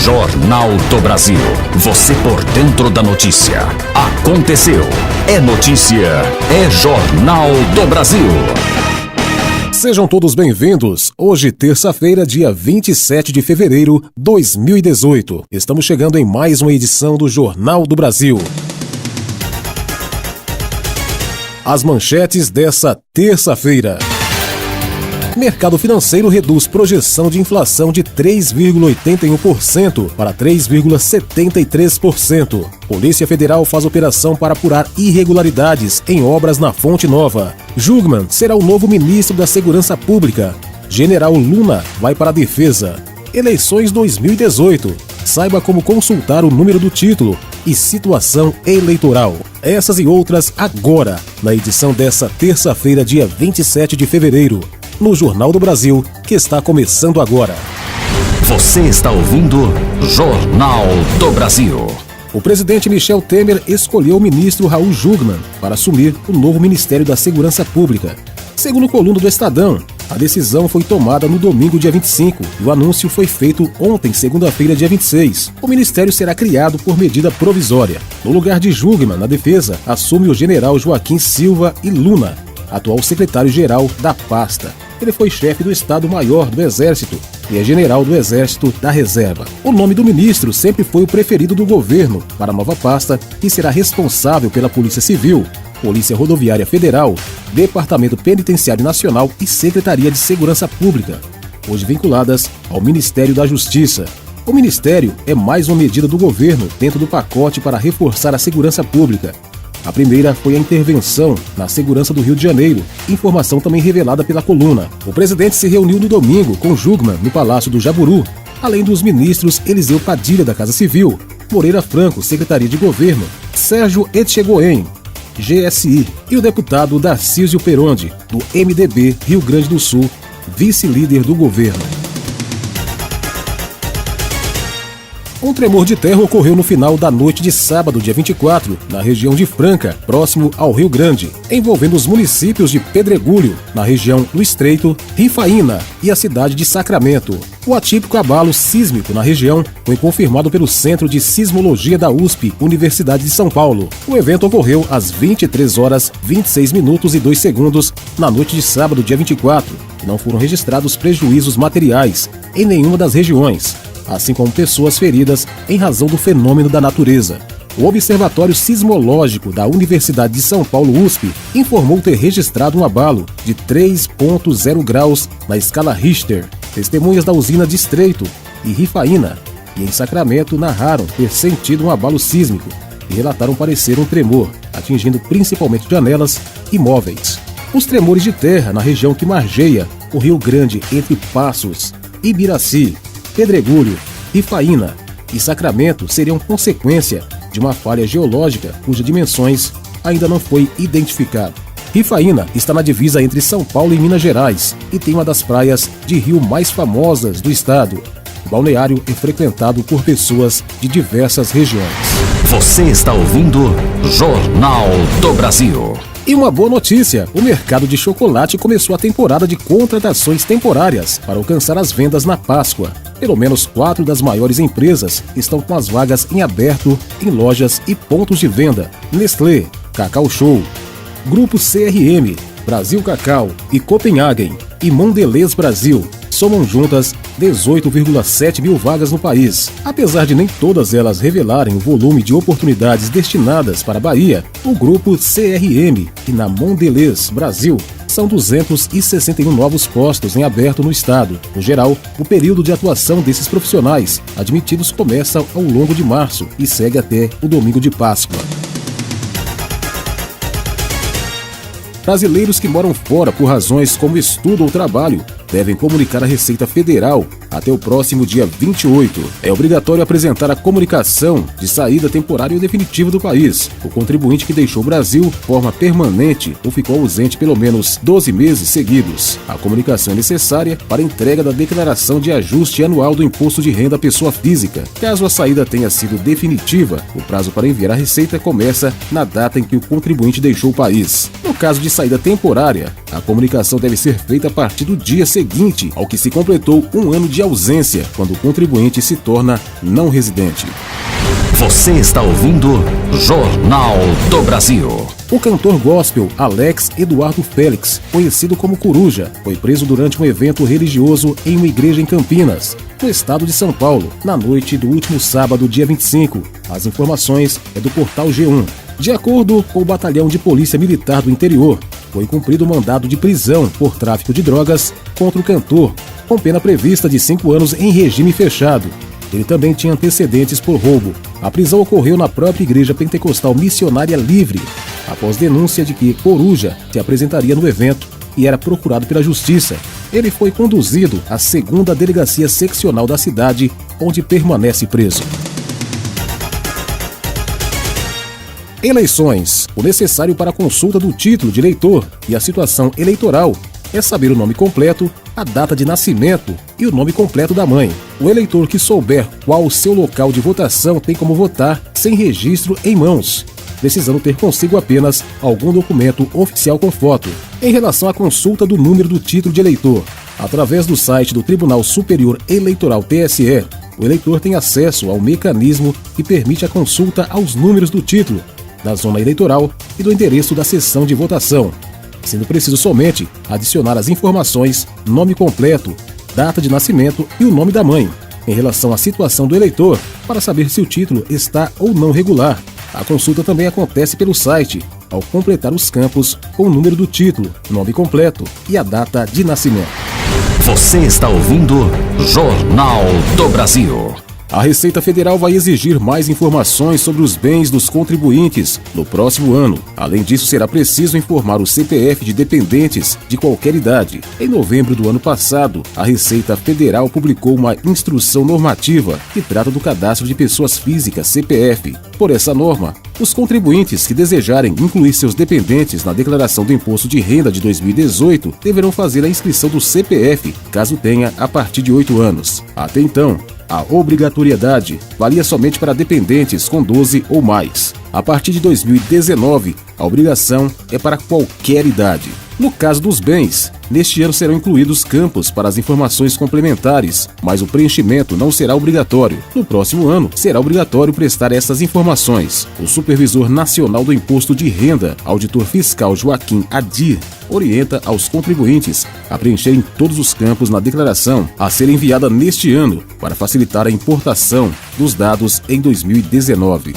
Jornal do Brasil. Você por dentro da notícia. Aconteceu. É notícia. É Jornal do Brasil. Sejam todos bem-vindos. Hoje, terça-feira, dia 27 de fevereiro de 2018. Estamos chegando em mais uma edição do Jornal do Brasil. As manchetes dessa terça-feira. Mercado financeiro reduz projeção de inflação de 3,81% para 3,73%. Polícia Federal faz operação para apurar irregularidades em obras na Fonte Nova. Jungmann será o novo ministro da Segurança Pública. General Luna vai para a defesa. Eleições 2018. Saiba como consultar o número do título e situação eleitoral. Essas e outras agora, na edição dessa terça-feira, dia 27 de fevereiro. No Jornal do Brasil, que está começando agora. Você está ouvindo Jornal do Brasil. O presidente Michel Temer escolheu o ministro Raul Jungmann para assumir o novo Ministério da Segurança Pública. Segundo o coluna do Estadão, a decisão foi tomada no domingo, dia 25, e o anúncio foi feito ontem, segunda-feira, dia 26. O ministério será criado por medida provisória. No lugar de Jungmann, na defesa, assume o general Joaquim Silva e Luna, atual secretário-geral da pasta. Ele foi chefe do Estado-Maior do Exército e é general do Exército da Reserva. O nome do ministro sempre foi o preferido do governo para a nova pasta, que será responsável pela Polícia Civil, Polícia Rodoviária Federal, Departamento Penitenciário Nacional e Secretaria de Segurança Pública, hoje vinculadas ao Ministério da Justiça. O ministério é mais uma medida do governo dentro do pacote para reforçar a segurança pública. A primeira foi a intervenção na segurança do Rio de Janeiro, informação também revelada pela coluna. O presidente se reuniu no domingo com Jungmann no Palácio do Jaburu, além dos ministros Eliseu Padilha, da Casa Civil, Moreira Franco, Secretaria de Governo, Sérgio Etchegoyen, GSI, e o deputado Darcísio Peronde, do MDB Rio Grande do Sul, vice-líder do governo. Um tremor de terra ocorreu no final da noite de sábado, dia 24, na região de Franca, próximo ao Rio Grande, envolvendo os municípios de Pedregulho, na região do Estreito, Rifaína e a cidade de Sacramento. O atípico abalo sísmico na região foi confirmado pelo Centro de Sismologia da USP, Universidade de São Paulo. O evento ocorreu às 23 horas 26 minutos e 2 segundos na noite de sábado, dia 24, e não foram registrados prejuízos materiais em nenhuma das regiões, assim como pessoas feridas em razão do fenômeno da natureza. O Observatório Sismológico da Universidade de São Paulo, USP, informou ter registrado um abalo de 3,0 graus na escala Richter. Testemunhas da usina de Estreito e Rifaína e em Sacramento narraram ter sentido um abalo sísmico e relataram parecer um tremor, atingindo principalmente janelas e móveis. Os tremores de terra na região que margeia o Rio Grande entre Passos, Ibiraci, Pedregulho, Rifaína e Sacramento seriam consequência de uma falha geológica cujas dimensões ainda não foi identificada. Rifaína está na divisa entre São Paulo e Minas Gerais e tem uma das praias de rio mais famosas do estado. O balneário é frequentado por pessoas de diversas regiões. Você está ouvindo Jornal do Brasil. E uma boa notícia, o mercado de chocolate começou a temporada de contratações temporárias para alcançar as vendas na Páscoa. Pelo menos 4 das maiores empresas estão com as vagas em aberto em lojas e pontos de venda. Nestlé, Cacau Show, Grupo CRM, Brasil Cacau e Copenhagen e Mondelez Brasil somam juntas 18,7 mil vagas no país. Apesar de nem todas elas revelarem o volume de oportunidades destinadas para a Bahia, o grupo CRM e na Mondelez Brasil são 261 novos postos em aberto no estado. No geral, o período de atuação desses profissionais admitidos começa ao longo de março e segue até o domingo de Páscoa. Brasileiros que moram fora por razões como estudo ou trabalho devem comunicar à Receita Federal até o próximo dia 28. É obrigatório apresentar a comunicação de saída temporária ou definitiva do país. O contribuinte que deixou o Brasil de forma permanente ou ficou ausente pelo menos 12 meses seguidos. A comunicação é necessária para a entrega da declaração de ajuste anual do Imposto de Renda à Pessoa Física. Caso a saída tenha sido definitiva, o prazo para enviar a receita começa na data em que o contribuinte deixou o país. No caso de saída temporária, A comunicação deve ser feita a partir do dia seguinte ao que se completou um ano de ausência, quando o contribuinte se torna não residente. Você está ouvindo Jornal do Brasil. O cantor gospel Alex Eduardo Félix, conhecido como Coruja, foi preso durante um evento religioso em uma igreja em Campinas, no estado de São Paulo, na noite do último sábado, dia 25. As informações é do portal G1. De acordo com o Batalhão de Polícia Militar do Interior, foi cumprido o mandado de prisão por tráfico de drogas contra o cantor, com pena prevista de 5 anos em regime fechado. Ele também tinha antecedentes por roubo. A prisão ocorreu na própria Igreja Pentecostal Missionária Livre, após denúncia de que Coruja se apresentaria no evento e era procurado pela Justiça. Ele foi conduzido à 2ª Delegacia Seccional da cidade, onde permanece preso. Eleições. O necessário para a consulta do título de eleitor e a situação eleitoral é saber o nome completo, a data de nascimento e o nome completo da mãe. O eleitor que souber qual o seu local de votação tem como votar sem registro em mãos, precisando ter consigo apenas algum documento oficial com foto. Em relação à consulta do número do título de eleitor, através do site do Tribunal Superior Eleitoral TSE, o eleitor tem acesso ao mecanismo que permite a consulta aos números do título, da zona eleitoral e do endereço da sessão de votação, sendo preciso somente adicionar as informações, nome completo, data de nascimento e o nome da mãe, em relação à situação do eleitor, para saber se o título está ou não regular. A consulta também acontece pelo site, ao completar os campos com o número do título, nome completo e a data de nascimento. Você está ouvindo Jornal do Brasil. A Receita Federal vai exigir mais informações sobre os bens dos contribuintes no próximo ano. Além disso, será preciso informar o CPF de dependentes de qualquer idade. Em novembro do ano passado, a Receita Federal publicou uma instrução normativa que trata do cadastro de pessoas físicas, CPF. Por essa norma, os contribuintes que desejarem incluir seus dependentes na declaração do Imposto de Renda de 2018 deverão fazer a inscrição do CPF, caso tenha a partir de 8 anos. Até então, a obrigatoriedade valia somente para dependentes com 12 ou mais. A partir de 2019, a obrigação é para qualquer idade. No caso dos bens, neste ano serão incluídos campos para as informações complementares, mas o preenchimento não será obrigatório. No próximo ano, será obrigatório prestar essas informações. O Supervisor Nacional do Imposto de Renda, auditor fiscal Joaquim Adir, orienta aos contribuintes a preencherem todos os campos na declaração a ser enviada neste ano, para facilitar a importação dos dados em 2019.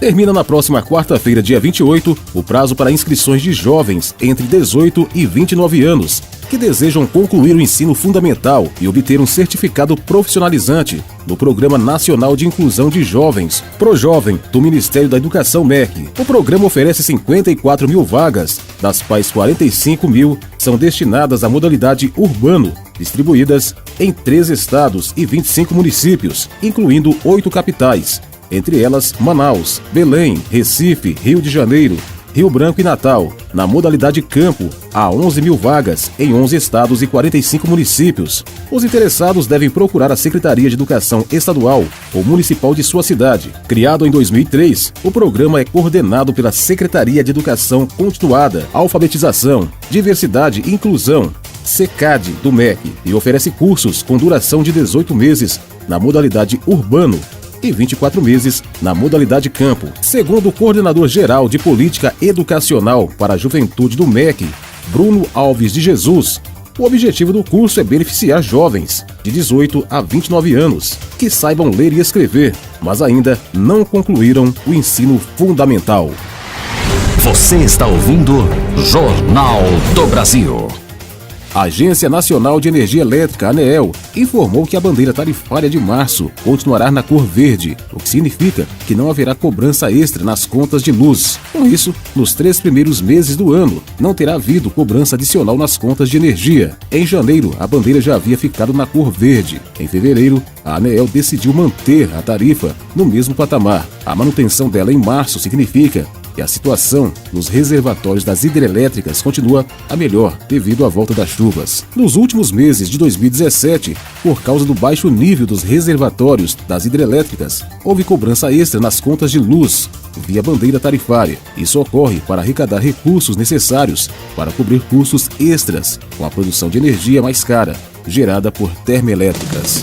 Termina na próxima quarta-feira, dia 28, o prazo para inscrições de jovens entre 18 e 29 anos que desejam concluir o ensino fundamental e obter um certificado profissionalizante no Programa Nacional de Inclusão de Jovens, ProJovem, do Ministério da Educação MEC. O programa oferece 54 mil vagas, das quais 45 mil são destinadas à modalidade urbano, distribuídas em 3 estados e 25 municípios, incluindo 8 capitais, entre elas Manaus, Belém, Recife, Rio de Janeiro, Rio Branco e Natal. Na modalidade campo, há 11 mil vagas em 11 estados e 45 municípios. Os interessados devem procurar a Secretaria de Educação Estadual ou Municipal de sua cidade. Criado em 2003, o programa é coordenado pela Secretaria de Educação Continuada, Alfabetização, Diversidade e Inclusão, SECAD, do MEC, e oferece cursos com duração de 18 meses na modalidade urbano e 24 meses na modalidade campo. Segundo o coordenador-geral de Política Educacional para a Juventude do MEC, Bruno Alves de Jesus, o objetivo do curso é beneficiar jovens de 18 a 29 anos que saibam ler e escrever, mas ainda não concluíram o ensino fundamental. Você está ouvindo Jornal do Brasil. A Agência Nacional de Energia Elétrica, ANEEL, informou que a bandeira tarifária de março continuará na cor verde, o que significa que não haverá cobrança extra nas contas de luz. Com isso, nos 3 primeiros meses do ano, não terá havido cobrança adicional nas contas de energia. Em janeiro, a bandeira já havia ficado na cor verde. Em fevereiro, a ANEEL decidiu manter a tarifa no mesmo patamar. A manutenção dela em março significa e a situação nos reservatórios das hidrelétricas continua a melhor devido à volta das chuvas. Nos últimos meses de 2017, por causa do baixo nível dos reservatórios das hidrelétricas, houve cobrança extra nas contas de luz via bandeira tarifária. Isso ocorre para arrecadar recursos necessários para cobrir custos extras com a produção de energia mais cara, gerada por termoelétricas.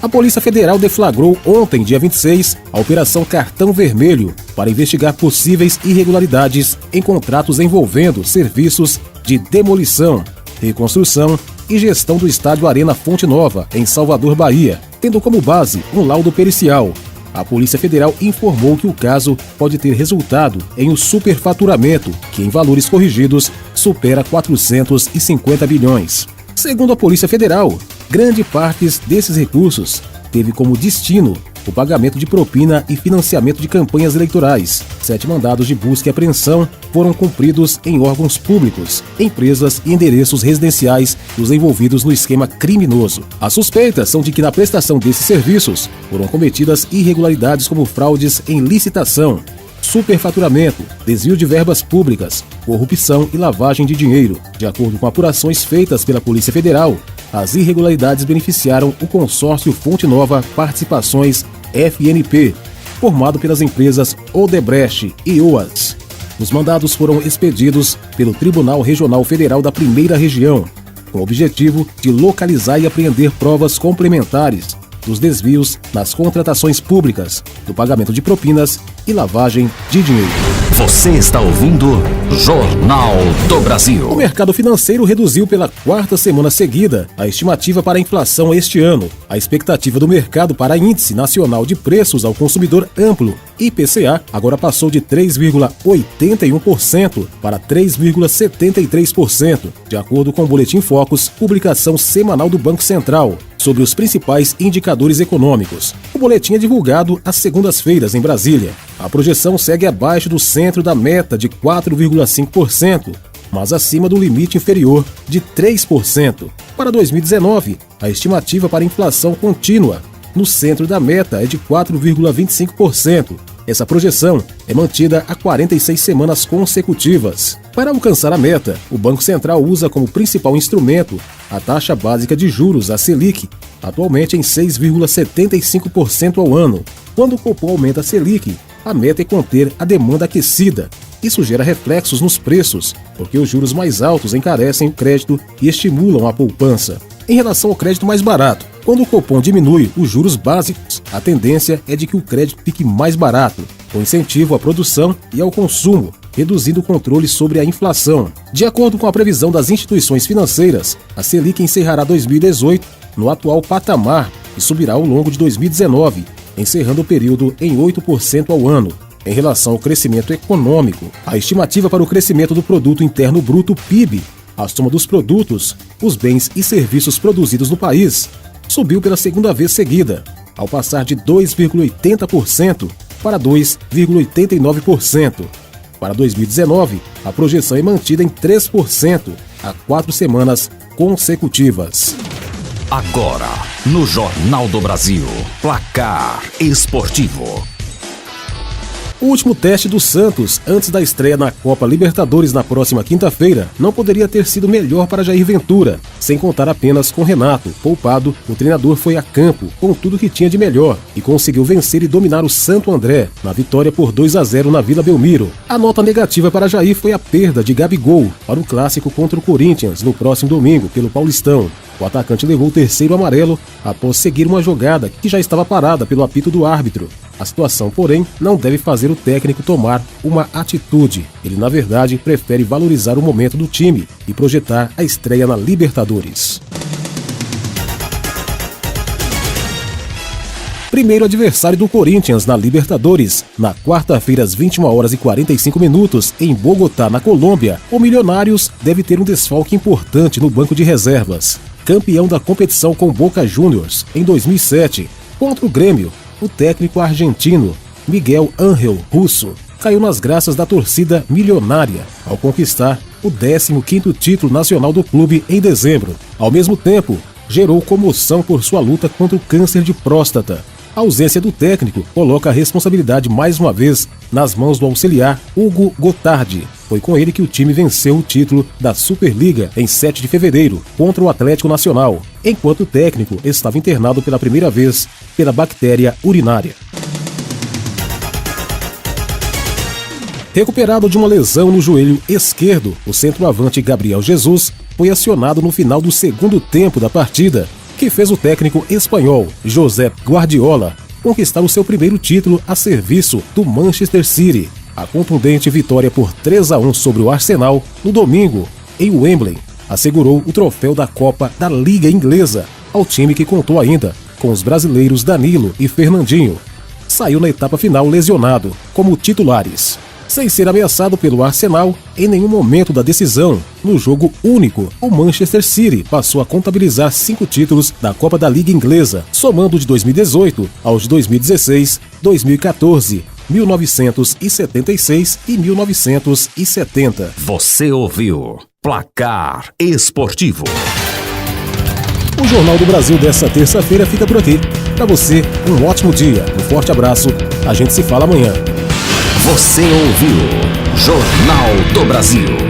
A Polícia Federal deflagrou ontem, dia 26, a Operação Cartão Vermelho para investigar possíveis irregularidades em contratos envolvendo serviços de demolição, reconstrução e gestão do estádio Arena Fonte Nova, em Salvador, Bahia, tendo como base um laudo pericial. A Polícia Federal informou que o caso pode ter resultado em um superfaturamento, que em valores corrigidos supera 450 bilhões. Segundo a Polícia Federal, grande parte desses recursos teve como destino o pagamento de propina e financiamento de campanhas eleitorais. 7 mandados de busca e apreensão foram cumpridos em órgãos públicos, empresas e endereços residenciais dos envolvidos no esquema criminoso. As suspeitas são de que na prestação desses serviços foram cometidas irregularidades como fraudes em licitação, superfaturamento, desvio de verbas públicas, corrupção e lavagem de dinheiro. De acordo com apurações feitas pela Polícia Federal, as irregularidades beneficiaram o consórcio Fonte Nova Participações FNP, formado pelas empresas Odebrecht e OAS. Os mandados foram expedidos pelo Tribunal Regional Federal da Primeira Região, com o objetivo de localizar e apreender provas complementares dos desvios nas contratações públicas, do pagamento de propinas e lavagem de dinheiro. Você está ouvindo Jornal do Brasil. O mercado financeiro reduziu pela 4ª semana seguida a estimativa para a inflação este ano. A expectativa do mercado para Índice Nacional de Preços ao Consumidor Amplo, IPCA, agora passou de 3,81% para 3,73%, de acordo com o Boletim Focus, publicação semanal do Banco Central, sobre os principais indicadores econômicos. O boletim é divulgado às segundas-feiras em Brasília. A projeção segue abaixo do centro da meta de 4,5%, mas acima do limite inferior de 3%. Para 2019, a estimativa para inflação contínua no centro da meta é de 4,25%. Essa projeção é mantida há 46 semanas consecutivas. Para alcançar a meta, o Banco Central usa como principal instrumento a taxa básica de juros, a Selic, atualmente em 6,75% ao ano. Quando o Copom aumenta a Selic, a meta é conter a demanda aquecida. Isso gera reflexos nos preços, porque os juros mais altos encarecem o crédito e estimulam a poupança. Em relação ao crédito mais barato, quando o Copom diminui os juros básicos, a tendência é de que o crédito fique mais barato, com incentivo à produção e ao consumo, reduzindo o controle sobre a inflação. De acordo com a previsão das instituições financeiras, a Selic encerrará 2018 no atual patamar e subirá ao longo de 2019, encerrando o período em 8% ao ano. Em relação ao crescimento econômico, a estimativa para o crescimento do Produto Interno Bruto PIB, a soma dos produtos, os bens e serviços produzidos no país, subiu pela segunda vez seguida, ao passar de 2,80% para 2,89%. Para 2019, a projeção é mantida em 3% há 4 semanas consecutivas. Agora, no Jornal do Brasil, Placar Esportivo. O último teste do Santos, antes da estreia na Copa Libertadores na próxima quinta-feira, não poderia ter sido melhor para Jair Ventura. Sem contar apenas com Renato, poupado, o treinador foi a campo com tudo que tinha de melhor e conseguiu vencer e dominar o Santo André na vitória por 2-0 na Vila Belmiro. A nota negativa para Jair foi a perda de Gabigol para o clássico contra o Corinthians no próximo domingo pelo Paulistão. O atacante levou o 3º amarelo após seguir uma jogada que já estava parada pelo apito do árbitro. A situação, porém, não deve fazer o técnico tomar uma atitude. Ele, na verdade, prefere valorizar o momento do time e projetar a estreia na Libertadores. Primeiro adversário do Corinthians na Libertadores, na quarta-feira às 21h45, em Bogotá, na Colômbia, o Milionários deve ter um desfalque importante no banco de reservas. Campeão da competição com Boca Juniors em 2007, contra o Grêmio, o técnico argentino Miguel Ángel Russo caiu nas graças da torcida milionária ao conquistar o 15º título nacional do clube em dezembro. Ao mesmo tempo, gerou comoção por sua luta contra o câncer de próstata. A ausência do técnico coloca a responsabilidade mais uma vez nas mãos do auxiliar Hugo Gotardi. Foi com ele que o time venceu o título da Superliga em 7 de fevereiro contra o Atlético Nacional, enquanto o técnico estava internado pela primeira vez pela bactéria urinária. Recuperado de uma lesão no joelho esquerdo, o centroavante Gabriel Jesus foi acionado no final do segundo tempo da partida, que fez o técnico espanhol Josep Guardiola conquistar o seu primeiro título a serviço do Manchester City. A contundente vitória por 3-1 sobre o Arsenal no domingo, em Wembley, assegurou o troféu da Copa da Liga Inglesa ao time que contou ainda com os brasileiros Danilo e Fernandinho. Saiu na etapa final lesionado, como titulares. Sem ser ameaçado pelo Arsenal em nenhum momento da decisão, no jogo único, o Manchester City passou a contabilizar 5 títulos da Copa da Liga Inglesa, somando de 2018 aos de 2016, 2014, 1976 e 1970. Você ouviu Placar Esportivo. O Jornal do Brasil dessa terça-feira fica por aqui. Para você, um ótimo dia, um forte abraço, a gente se fala amanhã. Você ouviu Jornal do Brasil.